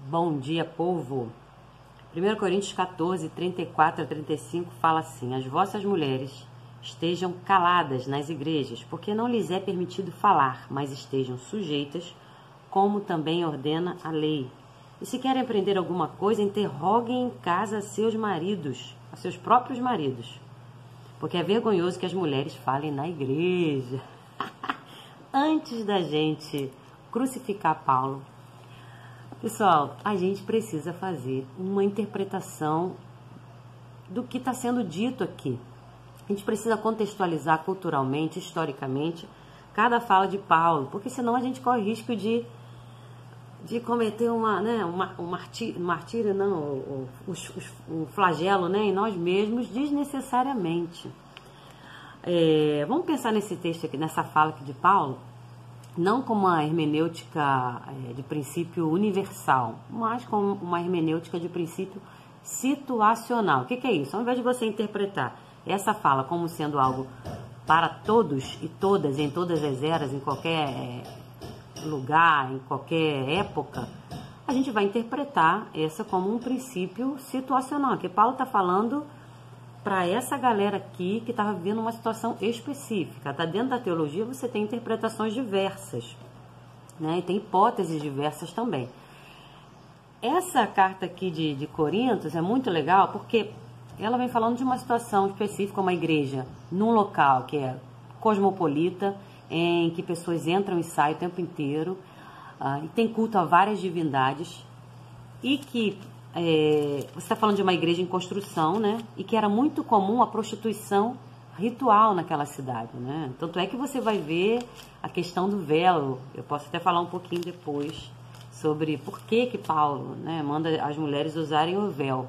Bom dia, povo. 1 Coríntios 14, 34 a 35 fala assim: as vossas mulheres estejam caladas nas igrejas, porque não lhes é permitido falar, mas estejam sujeitas, como também ordena a lei. E se querem aprender alguma coisa, interroguem em casa a seus maridos, a seus próprios maridos, porque é vergonhoso que as mulheres falem na igreja. Antes da gente crucificar Paulo, pessoal, a gente precisa fazer uma interpretação do que está sendo dito aqui. A gente precisa contextualizar culturalmente, historicamente, cada fala de Paulo, porque senão a gente corre risco de cometer um martírio, não, um flagelo, né, em nós mesmos desnecessariamente. Vamos pensar nesse texto aqui, nessa fala aqui de Paulo, não como uma hermenêutica de princípio universal, mas como uma hermenêutica de princípio situacional. O que é isso? Ao invés de você interpretar essa fala como sendo algo para todos e todas, em todas as eras, em qualquer lugar, em qualquer época, a gente vai interpretar essa como um princípio situacional, que Paulo está falando para essa galera aqui que estava vivendo uma situação específica. Tá? Dentro da teologia você tem interpretações diversas, né? E tem hipóteses diversas também. Essa carta aqui de Coríntios é muito legal porque ela vem falando de uma situação específica, uma igreja num local que é cosmopolita, em que pessoas entram e saem o tempo inteiro, e tem culto a várias divindades, e que você está falando de uma igreja em construção, né? E que era muito comum a prostituição ritual naquela cidade, né? Tanto é que você vai ver a questão do véu. Eu posso até falar um pouquinho depois sobre por que Paulo, né, manda as mulheres usarem o véu.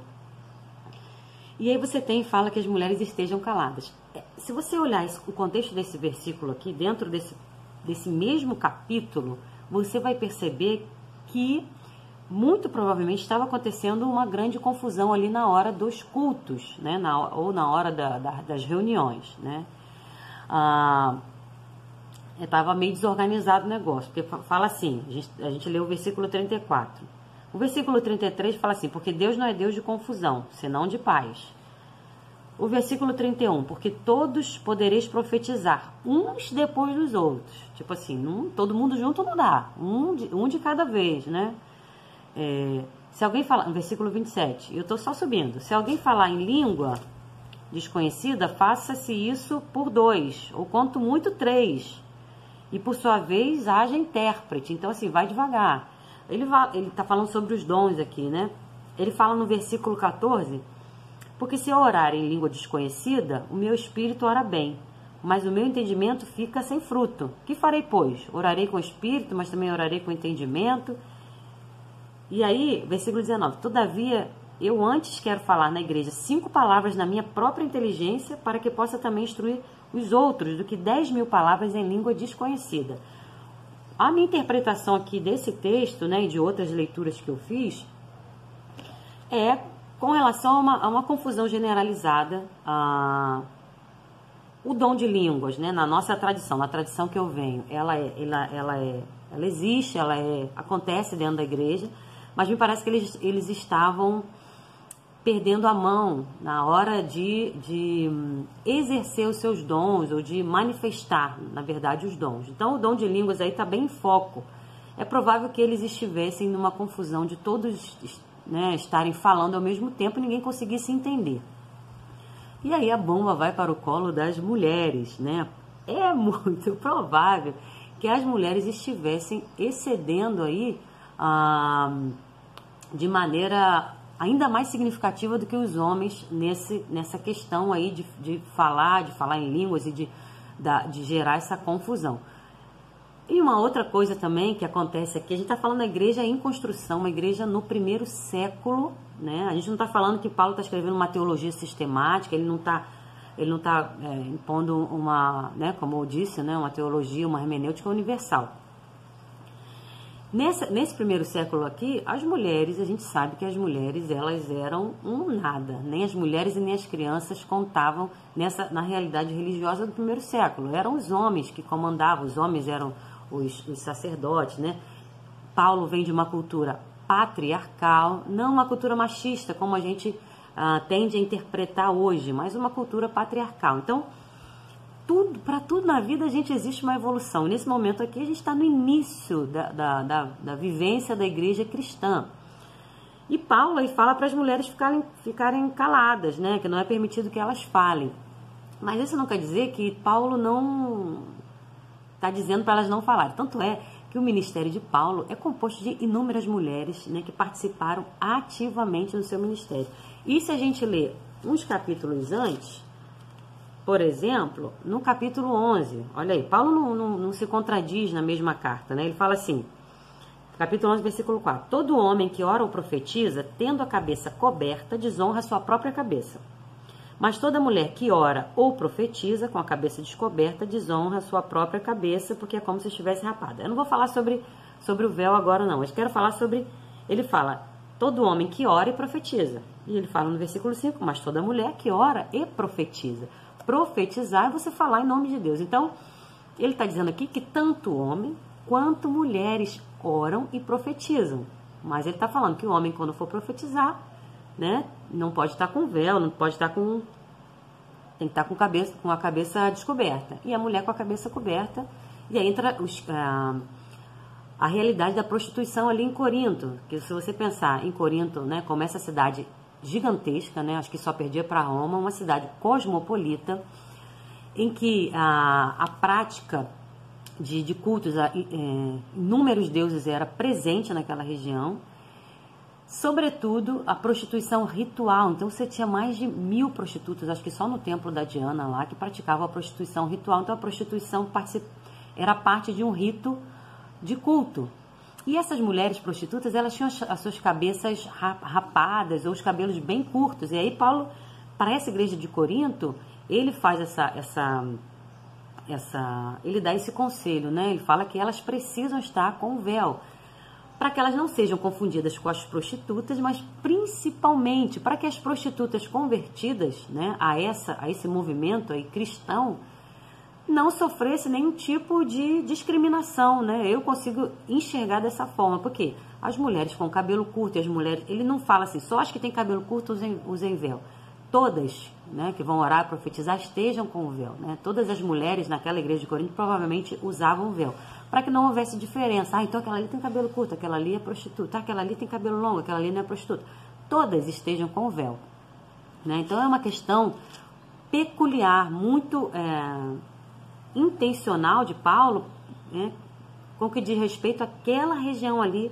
E aí você fala que as mulheres estejam caladas. Se você olhar o contexto desse versículo aqui, dentro desse mesmo capítulo, você vai perceber que muito provavelmente estava acontecendo uma grande confusão ali na hora dos cultos, né? Ou na hora das reuniões, né? Estava meio desorganizado o negócio, porque fala assim, a gente lê o versículo 34. O versículo 33 fala assim: porque Deus não é Deus de confusão, senão de paz. O versículo 31, porque todos podereis profetizar, uns depois dos outros. Tipo assim, todo mundo junto não dá, um de cada vez, né? Se alguém falar, no versículo 27, eu estou só subindo, se alguém falar em língua desconhecida, faça-se isso por 2, ou quanto muito 3, e por sua vez haja intérprete. Então assim, vai devagar. Ele está falando sobre os dons aqui, né? Ele fala no versículo 14, porque se eu orar em língua desconhecida, o meu espírito ora bem, mas o meu entendimento fica sem fruto. Que farei, pois? Orarei com o espírito, mas também orarei com o entendimento. E aí, versículo 19, todavia, eu antes quero falar na igreja 5 palavras na minha própria inteligência, para que possa também instruir os outros, do que 10.000 palavras em língua desconhecida. A minha interpretação aqui desse texto, né, e de outras leituras que eu fiz, é com relação a uma confusão generalizada, o dom de línguas, né, na nossa tradição, na tradição que eu venho, ela existe, acontece dentro da igreja, mas me parece que eles estavam perdendo a mão na hora de exercer os seus dons, ou de manifestar, na verdade, os dons. Então, o dom de línguas aí está bem em foco. É provável que eles estivessem numa confusão de todos, né, estarem falando ao mesmo tempo e ninguém conseguisse entender. E aí a bomba vai para o colo das mulheres, né? É muito provável que as mulheres estivessem excedendo aí de maneira ainda mais significativa do que os homens nessa questão aí de falar em línguas e de gerar essa confusão. E uma outra coisa também que acontece aqui, a gente está falando da igreja em construção, uma igreja no 1º século, né? A gente não está falando que Paulo está escrevendo uma teologia sistemática, ele não está impondo uma, né, como eu disse, né, uma teologia, uma hermenêutica universal. Nesse 1º século aqui, as mulheres, a gente sabe que as mulheres, elas eram um nada. Nem as mulheres e nem as crianças contavam na realidade religiosa do 1º século. Eram os homens que comandavam, os homens eram os sacerdotes, né? Paulo vem de uma cultura patriarcal, não uma cultura machista, como a gente tende a interpretar hoje, mas uma cultura patriarcal. Então, para tudo na vida a gente existe uma evolução. Nesse momento aqui a gente está no início da vivência da igreja cristã. E Paulo aí fala para as mulheres ficarem caladas, né? Que não é permitido que elas falem. Mas isso não quer dizer que Paulo não está dizendo para elas não falarem. Tanto é que o ministério de Paulo é composto de inúmeras mulheres, né, que participaram ativamente no seu ministério. E se a gente ler uns capítulos antes, por exemplo, no capítulo 11, olha aí, Paulo não se contradiz na mesma carta, né? Ele fala assim, capítulo 11, versículo 4, todo homem que ora ou profetiza, tendo a cabeça coberta, desonra a sua própria cabeça. Mas toda mulher que ora ou profetiza com a cabeça descoberta, desonra a sua própria cabeça, porque é como se estivesse rapada. Eu não vou falar sobre o véu agora não, mas quero falar sobre, ele fala, todo homem que ora e profetiza. E ele fala no versículo 5, mas toda mulher que ora e profetiza. Profetizar é você falar em nome de Deus. Então, ele está dizendo aqui que tanto homem quanto mulheres oram e profetizam. Mas ele está falando que o homem, quando for profetizar, né, não pode estar com véu, não pode estar com... Tem que estar com a cabeça descoberta. E a mulher com a cabeça coberta. E aí entra a realidade da prostituição ali em Corinto. Que se você pensar em Corinto, né, como essa cidade gigantesca, né, acho que só perdia para Roma, uma cidade cosmopolita, em que a prática de cultos a inúmeros deuses era presente naquela região, sobretudo a prostituição ritual. Então você tinha mais de 1000 prostitutas, acho que só no templo da Diana lá, que praticavam a prostituição ritual. Então a prostituição era parte de um rito de culto. E essas mulheres prostitutas, elas tinham as suas cabeças rapadas ou os cabelos bem curtos. E aí Paulo, para essa igreja de Corinto, ele faz ele dá esse conselho, né? Ele fala que elas precisam estar com o véu, para que elas não sejam confundidas com as prostitutas, mas principalmente para que as prostitutas convertidas, né, a esse movimento aí cristão, não sofresse nenhum tipo de discriminação, né? Eu consigo enxergar dessa forma, porque as mulheres com cabelo curto, as mulheres, ele não fala assim, só as que têm cabelo curto usem véu. Todas, né, que vão orar e profetizar estejam com o véu, né? Todas as mulheres naquela igreja de Corinto provavelmente usavam véu, para que não houvesse diferença. Então aquela ali tem cabelo curto, aquela ali é prostituta, aquela ali tem cabelo longo, aquela ali não é prostituta. Todas estejam com o véu, né? Então é uma questão peculiar, muito intencional de Paulo, né, com o que diz respeito àquela região ali.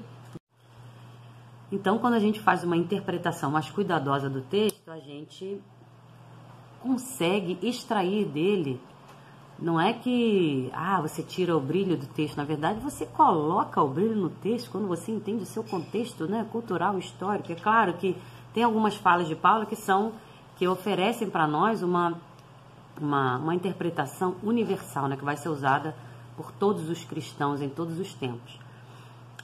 Então, quando a gente faz uma interpretação mais cuidadosa do texto, a gente consegue extrair dele, não é que você tira o brilho do texto, na verdade você coloca o brilho no texto quando você entende o seu contexto, né, cultural, histórico. É claro que tem algumas falas de Paulo que oferecem para nós uma interpretação universal, né, que vai ser usada por todos os cristãos em todos os tempos.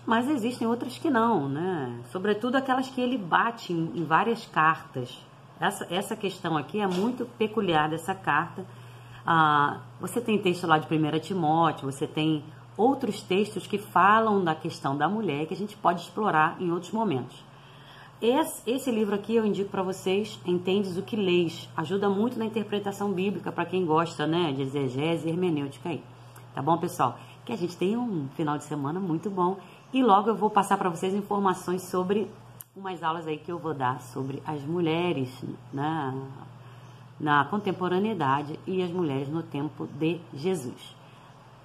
Mas existem outras que não, né? Sobretudo aquelas que ele bate em várias cartas. Essa questão aqui é muito peculiar dessa carta. Você tem texto lá de 1 Timóteo, você tem outros textos que falam da questão da mulher que a gente pode explorar em outros momentos. Esse livro aqui eu indico para vocês, Entendes o que Leis. Ajuda muito na interpretação bíblica para quem gosta, né, de exegese e hermenêutica aí. Tá bom, pessoal? Que a gente tenha um final de semana muito bom. E logo eu vou passar para vocês informações sobre umas aulas aí que eu vou dar sobre as mulheres na contemporaneidade e as mulheres no tempo de Jesus.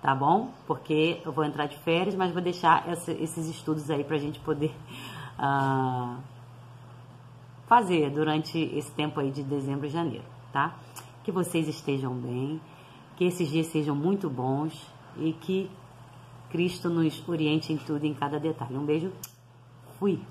Tá bom? Porque eu vou entrar de férias, mas vou deixar esses estudos aí para a gente poder fazer durante esse tempo aí de dezembro e janeiro, tá? Que vocês estejam bem, que esses dias sejam muito bons e que Cristo nos oriente em tudo e em cada detalhe. Um beijo, fui!